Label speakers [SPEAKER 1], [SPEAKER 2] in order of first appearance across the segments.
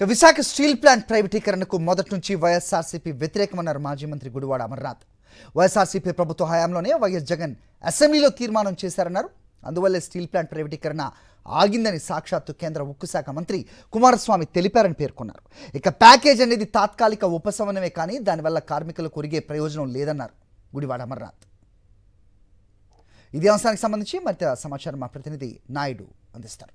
[SPEAKER 1] Visakha steel plant ప్రైవేటీకరణకు మొదటి నుంచి వైఎస్ఆర్సీపీ వ్యతిరేకమన్నారు మాజీ మంత్రి గుడివాడ అమర్నాథ్. వైఎస్ఆర్సీపీ ప్రభుత్వ హయాంలోనే వైఎస్ జగన్ అసెంబ్లీలో తీర్మానం చేశారన్నారు. అందువల్లే స్టీల్ ప్లాంట్ ప్రైవేటీకరణ ఆగిందని సాక్షాత్తు కేంద్ర ఉక్కు శాఖ మంత్రి కుమారస్వామి తెలిపారని పేర్కొన్నారు. ఇక ప్యాకేజ్ అనేది తాత్కాలిక ఉపశమనమే కానీ దానివల్ల కార్మికులకు ఒరిగే ప్రయోజనం లేదన్నారు గుడివాడ అమర్నాథ్. ఇదే అంశానికి సంబంధించి మరింత సమాచారం మా ప్రతినిధి నాయుడు అందిస్తారు.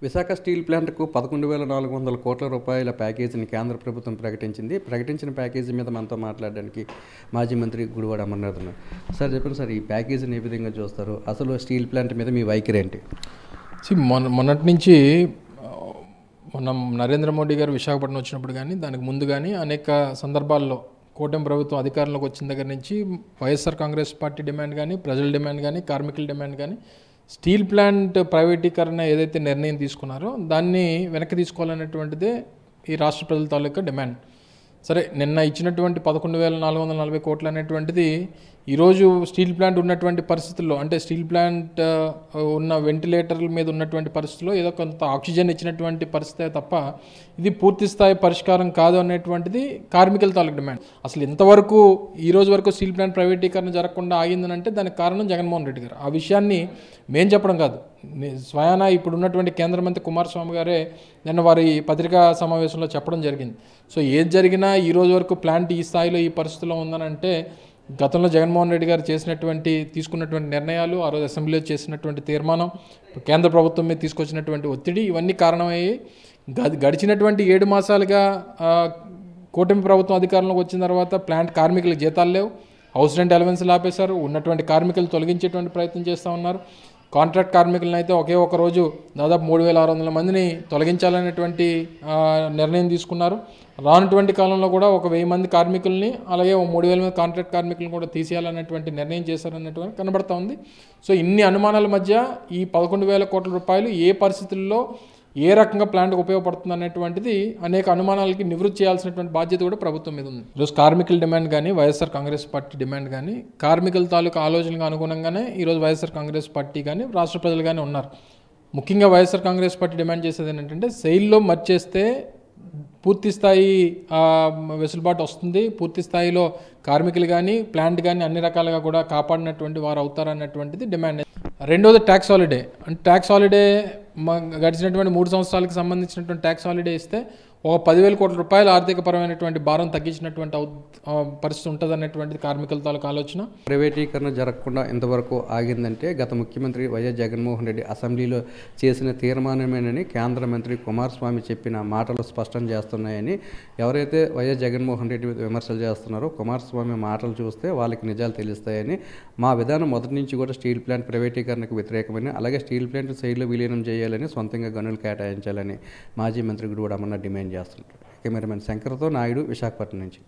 [SPEAKER 2] విశాఖ స్టీల్ ప్లాంట్కు 11,400 కోట్ల రూపాయల ప్యాకేజీని కేంద్ర ప్రభుత్వం ప్రకటించిన ప్యాకేజీ మీద మనతో మాట్లాడడానికి మాజీ మంత్రి గుడివాడ అమర్నాథ్ ఉన్నారు. సార్ చెప్పండి సార్, ఈ ప్యాకేజీని ఏ విధంగా చూస్తారు? అసలు స్టీల్ ప్లాంట్ మీద మీ వైఖరి ఏంటి?
[SPEAKER 3] మొన్నటి నుంచి మనం నరేంద్ర మోడీ గారు విశాఖపట్నం వచ్చినప్పుడు కానీ దానికి ముందు కానీ అనేక సందర్భాల్లో కూటమి ప్రభుత్వం అధికారంలోకి వచ్చిన దగ్గర నుంచి వైఎస్ఆర్ కాంగ్రెస్ పార్టీ డిమాండ్ కానీ, ప్రజల డిమాండ్ కానీ, కార్మికుల డిమాండ్ కానీ, స్టీల్ ప్లాంట్ ప్రైవేటీకరణ ఏదైతే నిర్ణయం తీసుకున్నారో దాన్ని వెనక్కి తీసుకోవాలనేటువంటిదే ఈ రాష్ట్ర ప్రజల తాలూకా డిమాండ్. సరే, నిన్న ఇచ్చినటువంటి 11,440 కోట్లు అనేటువంటిది ఈరోజు స్టీల్ ప్లాంట్ ఉన్నటువంటి పరిస్థితుల్లో, అంటే స్టీల్ ప్లాంట్ ఉన్న వెంటిలేటర్ల మీద ఉన్నటువంటి పరిస్థితుల్లో ఏదో కొంత ఆక్సిజన్ ఇచ్చినటువంటి పరిస్థితే తప్ప ఇది పూర్తి స్థాయి పరిష్కారం కాదు అనేటువంటిది కార్మికుల తాలూకు డిమాండ్. అసలు ఇంతవరకు ఈ రోజు వరకు స్టీల్ ప్లాంట్ ప్రైవేటీకరణ జరగకుండా ఆగిందని అంటే దానికి కారణం జగన్మోహన్ రెడ్డి గారు. ఆ విషయాన్ని మేం చెప్పడం కాదు, స్వయానా ఇప్పుడు ఉన్నటువంటి కేంద్ర మంత్రి కుమారస్వామి గారే నిన్న వారి పత్రికా సమావేశంలో చెప్పడం జరిగింది. సో ఏది జరిగినా ఈ రోజు వరకు ప్లాంట్ ఈ స్థాయిలో ఈ పరిస్థితిలో ఉందని అంటే గతంలో జగన్మోహన్ రెడ్డి గారు తీసుకున్నటువంటి నిర్ణయాలు, ఆ రోజు అసెంబ్లీలో చేసినటువంటి తీర్మానం, కేంద్ర ప్రభుత్వం మీద తీసుకొచ్చినటువంటి ఒత్తిడి, ఇవన్నీ కారణమయ్యి గడిచినటువంటి 7 మాసాలుగా కూటమి ప్రభుత్వం అధికారంలోకి వచ్చిన తర్వాత ప్లాంట్ కార్మికులకు జీతాలు లేవు, హౌస్ రెంట్ అలవెన్స్లు ఆపేశారు, ఉన్నటువంటి కార్మికులు తొలగించేటువంటి ప్రయత్నం చేస్తూ ఉన్నారు. కాంట్రాక్ట్ కార్మికులను అయితే ఒకే ఒక రోజు దాదాపు 3,600 మందిని తొలగించాలనేటువంటి నిర్ణయం తీసుకున్నారు. రానటువంటి కాలంలో కూడా 1,000 మంది కార్మికుల్ని, అలాగే 3,000 మంది కాంట్రాక్ట్ కార్మికులను కూడా తీసేయాలనేటువంటి నిర్ణయం చేశారన్నటువంటి కనబడతా ఉంది. సో ఇన్ని అనుమానాల మధ్య ఈ 11,000 కోట్ల రూపాయలు ఏ పరిస్థితుల్లో ఏ రకంగా ప్లాంట్కి ఉపయోగపడుతుంది అనేటువంటిది అనేక అనుమానాలకి నివృత్తి చేయాల్సినటువంటి బాధ్యత కూడా ప్రభుత్వం మీద ఉంది. ఈరోజు కార్మికుల డిమాండ్ కానీ, వైఎస్ఆర్ కాంగ్రెస్ పార్టీ డిమాండ్ కానీ, కార్మికుల తాలూకా ఆలోచనలకు అనుగుణంగానే ఈరోజు వైఎస్ఆర్ కాంగ్రెస్ పార్టీ కానీ, రాష్ట్ర ప్రజలు కానీ ఉన్నారు. ముఖ్యంగా వైఎస్ఆర్ కాంగ్రెస్ పార్టీ డిమాండ్ చేసేది ఏంటంటే సెయిల్లో మర్చేస్తే పూర్తి స్థాయి వెసులుబాటు వస్తుంది, పూర్తి స్థాయిలో కార్మికులు కానీ, ప్లాంట్ కానీ అన్ని రకాలుగా కూడా కాపాడినటువంటి వారు అవుతారన్నటువంటిది డిమాండ్. రెండోది ట్యాక్స్ హాలిడే. అంటే ట్యాక్స్ హాలిడే గడిచినటువంటి 3 సంవత్సరాలకు సంబంధించినటువంటి ట్యాక్స్ హాలిడే ఇస్తే ఒక 10,000 కోట్ల రూపాయల ఆర్థికపరమైనటువంటి భారం తగ్గించినటువంటి పరిస్థితి ఉంటుంది అనేటువంటిది కార్మికుల తాలూకు ఆలోచన.
[SPEAKER 2] ప్రైవేటీకరణ జరగకుండా ఇంతవరకు ఆగిందంటే గత ముఖ్యమంత్రి వైఎస్ జగన్మోహన్ రెడ్డి అసెంబ్లీలో చేసిన తీర్మానమేనని కేంద్ర మంత్రి కుమారస్వామి చెప్పిన మాటలు స్పష్టం చేస్తున్నాయని ఎవరైతే వైఎస్ జగన్మోహన్ రెడ్డి విమర్శలు చేస్తున్నారో కుమారస్వామి మాటలు చూస్తే వాళ్ళకి నిజాలు తెలుస్తాయని, మా విధానం మొదటి నుంచి కూడా స్టీల్ ప్లాంట్ ప్రైవేటీకరణకు వ్యతిరేకమని, అలాగే స్టీల్ ప్లాంట్ సైడ్లో విలీనం చేయాలని, సొంతంగా గనులు కేటాయించాలని మాజీ మంత్రి గుడివాడ అమర్నాథ్ డిమాండ్ చేస్తున్నారు. కెమెరామెన్ శంకర్తో నాయుడు, విశాఖపట్నం నుంచి.